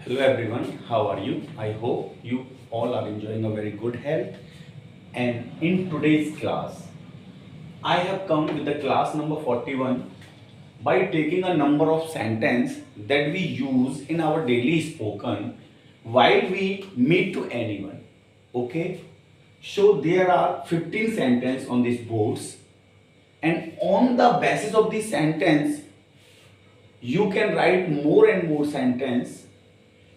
Hello everyone, how are you? I hope you all are enjoying a very good health. And in today's class, I have come with the class number 41 by taking a number of sentences that we use in our daily spoken while we meet to anyone. Okay? So there are 15 sentences on these boards, and on the basis of this sentence you can write more and more sentence,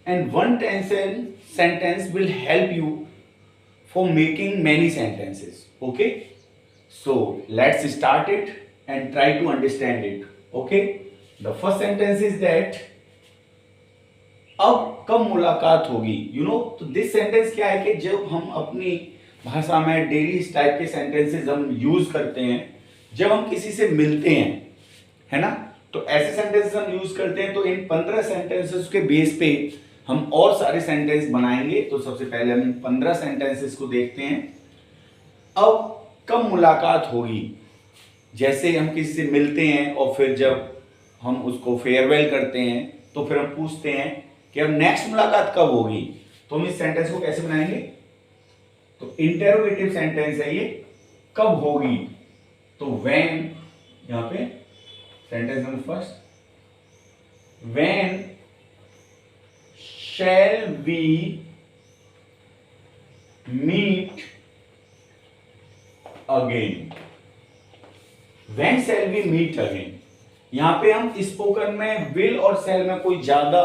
and one sentence will help you for making many sentences. Okay, so let's start it and try to understand it. Okay, the first sentence is that अब कब मुलाकात होगी. तो this sentence क्या है कि जब हम अपनी भाषा में डेली इस टाइप के सेंटेंसेस हम यूज करते हैं जब हम किसी से मिलते हैं, है ना. तो ऐसे सेंटेंसेस हम यूज करते हैं. तो इन 15 सेंटेंसेस के बेस पे हम और सारे सेंटेंस बनाएंगे. तो सबसे पहले हम 15 सेंटेंसेस को देखते हैं. अब कब मुलाकात होगी, जैसे हम किसी से मिलते हैं और फिर जब हम उसको फेयरवेल करते हैं तो फिर हम पूछते हैं कि अब नेक्स्ट मुलाकात कब होगी. तो हम इस सेंटेंस को कैसे बनाएंगे. तो इंटेरोगेटिव सेंटेंस है ये. कब होगी, तो व्हेन. यहां पे sentence number first, when shall we meet again. When shall we meet again. यहां पे हम स्पोकन में will और shall में कोई ज्यादा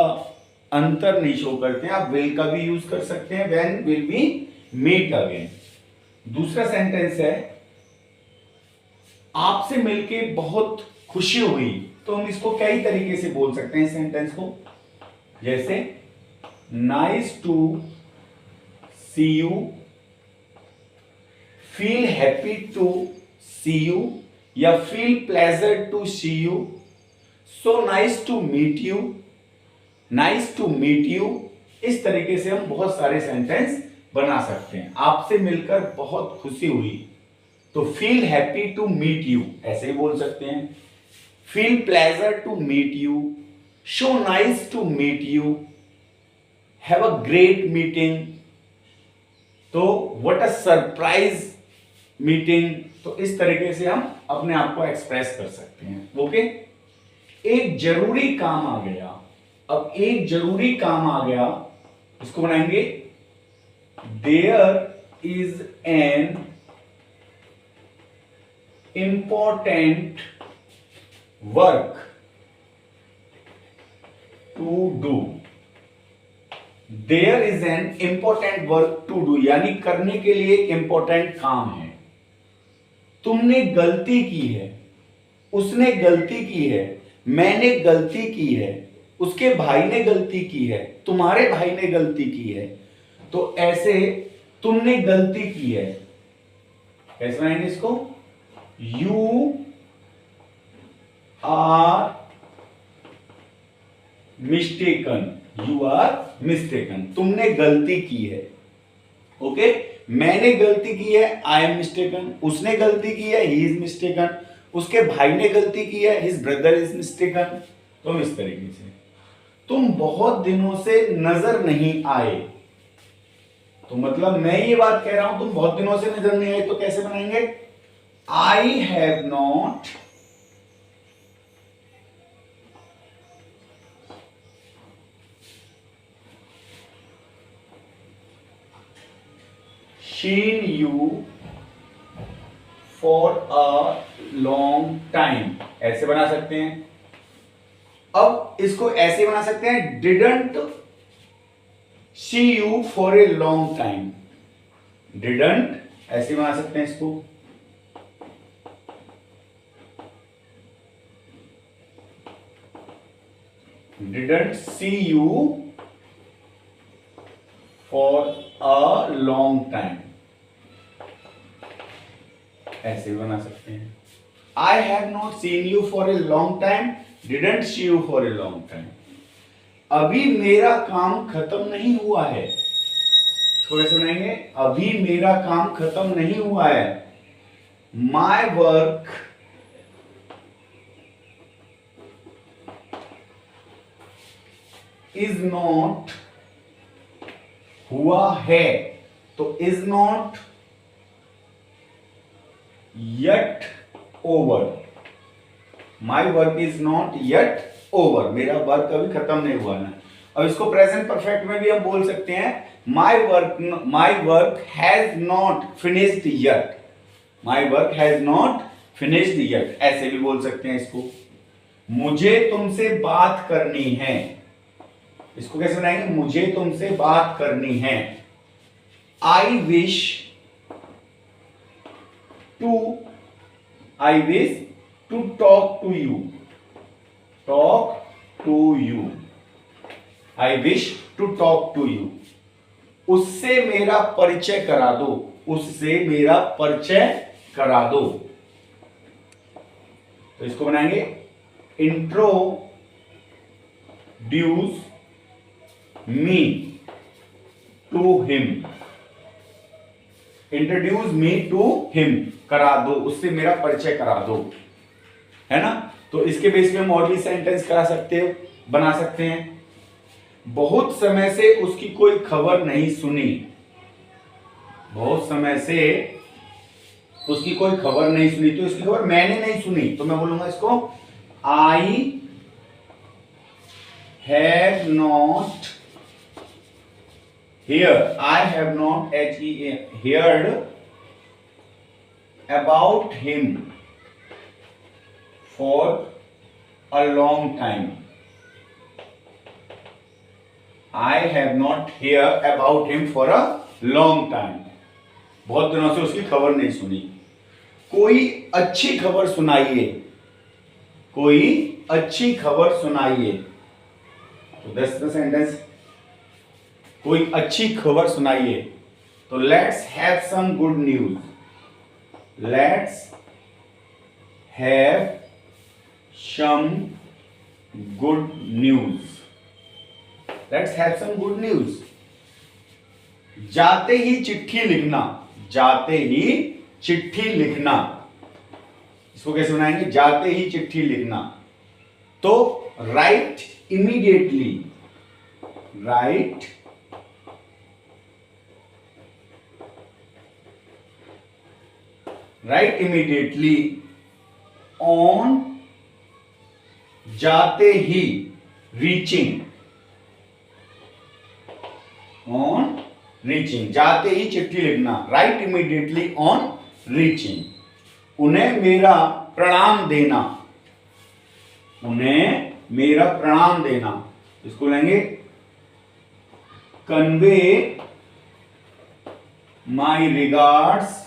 अंतर नहीं शो करते हैं. आप will का भी यूज कर सकते हैं. when will we meet again. दूसरा सेंटेंस है आपसे मिलके बहुत खुशी हुई. तो हम इसको कई तरीके से बोल सकते हैं सेंटेंस को, जैसे nice to see you, feel happy to see you, या feel pleasure to see you, so nice to meet you, nice to meet you. इस तरीके से हम बहुत सारे सेंटेंस बना सकते हैं. आपसे मिलकर बहुत खुशी हुई, तो feel happy to meet you ऐसे ही बोल सकते हैं. feel pleasure to meet you, so nice to meet you, have a great meeting, तो what a surprise meeting. तो इस तरीके से हम अपने आप को एक्सप्रेस कर सकते हैं. ओके, एक जरूरी काम आ गया. अब एक जरूरी काम आ गया, इसको बनाएंगे there is an important work to do. There is an important work to do, यानी करने के लिए एक इंपॉर्टेंट काम है. तुमने गलती की है, उसने गलती की है, मैंने गलती की है, उसके भाई ने गलती की है, तुम्हारे भाई ने गलती की है. तो ऐसे तुमने गलती की है कैसे बनाएंगे इसको. You are mistaken, you are mistaken. तुमने गलती की है. ओके, मैंने गलती की है, आई एम मिस्टेकन. उसने गलती की है, ही इज मिस्टेकन. उसके भाई ने गलती की है, हिज ब्रदर इज मिस्टेकन. तो इस तरीके से तुम बहुत दिनों से नजर नहीं आए. तो मतलब मैं ये बात कह रहा हूं तुम बहुत दिनों से नजर नहीं आए, तो कैसे बनाएंगे. I have not seen you for a long time. ऐसे बना सकते हैं. अब इसको ऐसे बना सकते हैं didn't see you for a long time. didn't ऐसे बना सकते हैं इसको. didn't see you for a long time ऐसे भी बना सकते हैं. I have not seen you for a long time, didn't see you for a long time. अभी मेरा काम खत्म नहीं हुआ है. इसको कैसे बनाएंगे. अभी मेरा काम खत्म नहीं हुआ है. My work इज नॉट हुआ है, तो is not yet over, my work is not yet over, मेरा वर्क अभी खत्म नहीं हुआ ना। अब इसको प्रेजेंट परफेक्ट में भी हम बोल सकते हैं, my work has not finished yet, my work has not finished yet, ऐसे भी बोल सकते हैं इसको। मुझे तुमसे बात करनी है, इसको कैसे बनाएंगे, मुझे तुमसे बात करनी है। I wish to talk to you, I wish to talk to you, उससे मेरा परिचय करा दो, उससे मेरा परिचय करा दो। तो इसको बनाएंगे introduce me to him, introduce me to him, करा दो, उससे मेरा परिचय करा दो, है ना। तो इसके बेस पे हम और भी सेंटेंस करा सकते हो, बना सकते हैं। बहुत समय से उसकी कोई खबर नहीं सुनी, बहुत समय से उसकी कोई खबर नहीं सुनी, तो इसकी खबर मैंने नहीं सुनी, तो मैं बोलूंगा इसको I have not I have not heard about him for a long time, I have not heard about him for a long time, बहुत दिनों से उसकी खबर नहीं सुनी। कोई अच्छी खबर सुनाइए, कोई अच्छी खबर सुनाइए, तो 10 सेंटेंस, कोई अच्छी खबर सुनाइए। तो let's have some good news, let's have some good news, let's have some good news. जाते ही चिट्ठी लिखना, जाते ही चिट्ठी लिखना, इसको कैसे बनाएंगे, जाते ही चिट्ठी लिखना। तो right immediately, right immediately, on जाते ही, रीचिंग, ऑन रीचिंग, जाते ही चिट्ठी लिखना, राइट इमीडिएटली ऑन रीचिंग। उन्हें मेरा प्रणाम देना, उन्हें मेरा प्रणाम देना, इसको लेंगे convey my regards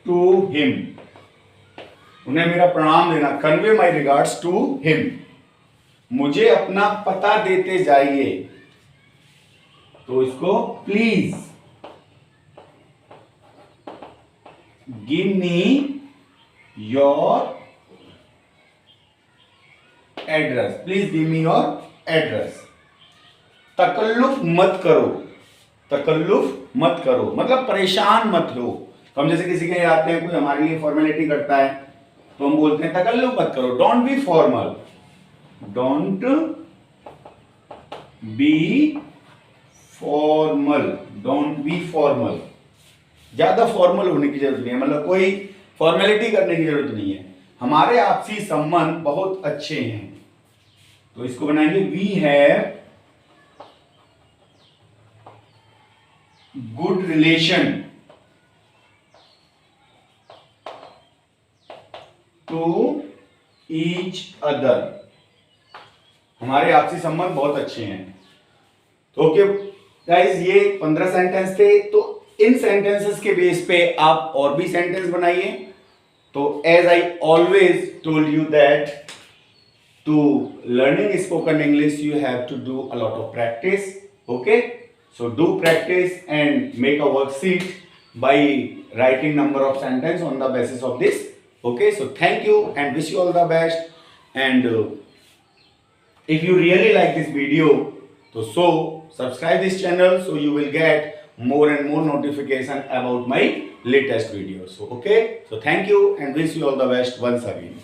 to him, उन्हें मेरा प्रणाम देना, convey my regards to him. मुझे अपना पता देते जाइए, तो इसको please give me your address, please give me your address. तकल्लुफ मत करो, तकल्लुफ मत करो मतलब परेशान मत हो। तो हम जैसे किसी के यहाँ आते हैं, कोई हमारे लिए फॉर्मेलिटी करता है, तो हम बोलते हैं तकल्लुफ मत करो, don't be formal, don't be formal, don't be formal. ज्यादा फॉर्मल होने की जरूरत नहीं है, मतलब कोई फॉर्मेलिटी करने की जरूरत नहीं है। हमारे आपसी संबंध बहुत अच्छे हैं, तो इसको बनाएंगे we have good relation to each other, हमारे आपसी संबंध बहुत अच्छे हैं। तो ओके गाइस, ये 15 सेंटेंस थे। तो इन सेंटेंसेस के बेस पे आप और भी सेंटेंस बनाइए। तो as I always told you that to learning spoken English you have to do a lot of practice. Okay, so do practice and make a worksheet by writing number of sentence on the basis of this. Okay, so thank you and wish you all the best. And if you really like this video, so subscribe this channel so you will get more and more notification about my latest videos. So okay, so thank you and wish you all the best once again.